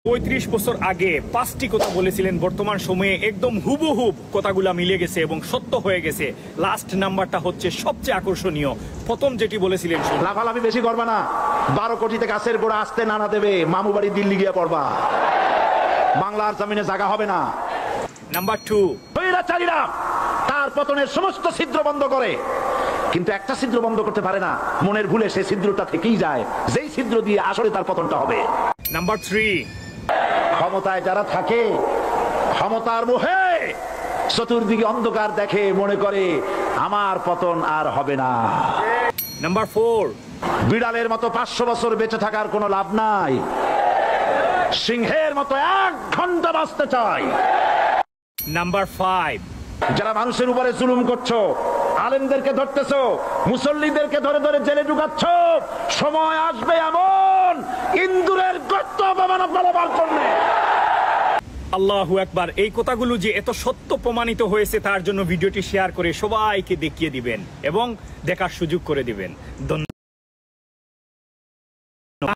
৩৫ বছর আগে ৫টি কথা বলেছিলেন, বর্তমান সময়ে একদম হুবহুব কথাগুলা মিলে গেছে এবং সত্য হয়ে গেছে। লাস্ট নাম্বারটা হচ্ছে সবচেয়ে আকর্ষণীয়। প্রথম যেটি বলেছিলেন, লাফালাফি বেশি করবা না, 12 কোটিতে গাছের গোড়া আসতে নানা দেবে, মামু বাড়ি দিল্লি গিয়ে পড়বা, বাংলার জমিনে জায়গা হবে না। নাম্বার 2, স্বৈরাচারীরা তার পতনের সমস্ত ছিদ্র বন্ধ করে, কিন্তু একটা ছিদ্র বন্ধ করতে পারে না, মনের ভুলে সেই ছিদ্রটা থেকেই যায়, যেই ছিদ্র দিয়ে আসলে তার পতনটা হবে। নাম্বার 3, ক্ষমতায় যারা থাকে, ক্ষমতার মোহে চতুর্দিকে অন্ধকার দেখে, মনে করে আমার পতন আর হবে না। নাম্বার 4, বিড়ালের মতো 500 বছর বেঁচে থাকার কোনো লাভ নাই, সিংহের মতো 1 ঘন্টা বাঁচতে চাই। নাম্বার 5, যারা মানুষের উপরে জুলুম করছো, আলেমদেরকে ধরতেছো, মুসল্লিদেরকে ধরে ধরে জেলে ঢুকাচ্ছ, সময় আসবে এমন ইন্দুরের গর্ত অপমান বলবার করবে। আল্লাহু আকবার। এই কথাগুলো যে এত সত্য প্রমাণিত হয়েছে তার জন্য ভিডিওটি শেয়ার করে সবাইকে দেখিয়ে দিবেন এবং দেখার সুযোগ করে দিবেন। ধন্যবাদ।